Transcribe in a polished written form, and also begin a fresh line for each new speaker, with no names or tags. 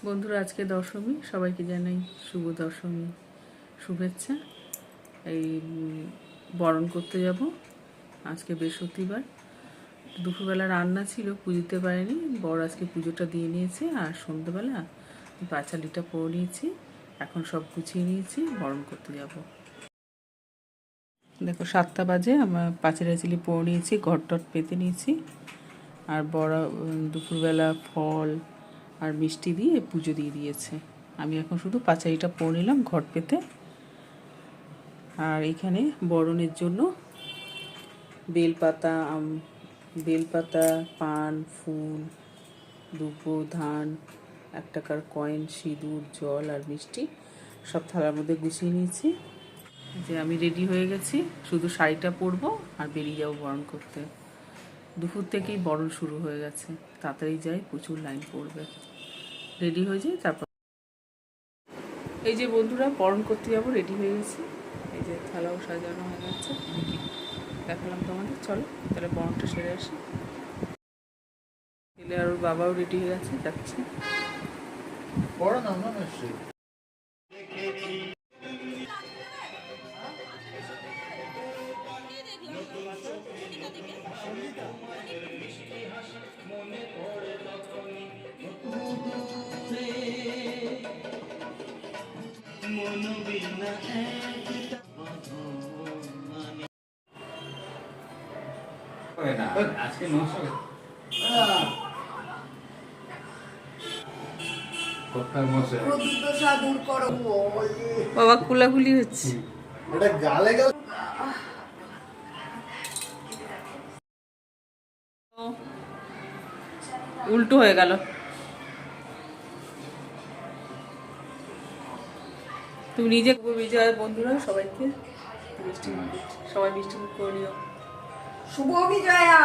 বন্ধুরা, আজকে দশমী, সবাইকে জানাই শুভ দশমী শুভেচ্ছা। এই বরণ করতে যাব আজকে বৃহস্পতিবার। দুপুরবেলা রান্না ছিল, পুজোতে পারিনি। বর আজকে পুজোটা দিয়ে নিয়েছে, আর সন্ধ্যেবেলা পাঁচালিটা পরে নিয়েছি। এখন সব গুছিয়ে নিয়েছি, বরণ করতে যাব। দেখো 7টা বাজে, আমার পাঁচালি পরে নিয়েছি, ঘর টট পেতে নিয়েছি। আর বড় দুপুরবেলা ফল আর মিষ্টি দিয়ে পুজো দিয়ে দিয়েছে। আমি এখন শুধু পাঁচালিটা পরে নিলাম ঘট পেতে। আর এখানে বরণের জন্য বেলপাতা, পান, ফুল, দুব্বো, ধান, 1 টাকার কয়েন, সিঁদুর, জল আর মিষ্টি সব থালার মধ্যে গুছিয়ে নিয়েছি। যে আমি রেডি হয়ে গেছি, শুধু শাড়িটা পরবো আর বেরিয়ে যাবো বরণ করতে। দুপুর থেকেই বরণ শুরু হয়ে গেছে, তাড়াতাড়ি যাই, প্রচুর লাইন পড়বে। রেডি হয়ে যাই, তারপর এই যে বন্ধুরা, বরণ করতে যাবো, রেডি হয়ে গেছি। এই যে থালাও সাজানো হয়ে গেছে, দেখালাম তোমাদের। চলো তাহলে বরণটা সেরে আসি। ছেলে আর ওর বাবাও রেডি হয়ে গেছে, যাচ্ছে।
আজকে নষ্ট
বাবা কুলাকুলি হচ্ছে। উল্টো হয়ে গেল। তুমি নিজে বিজয় বন্ধুরা সবাইকে সবাই মিষ্টি মুখ করে নিও।
শুভ বিজয়া।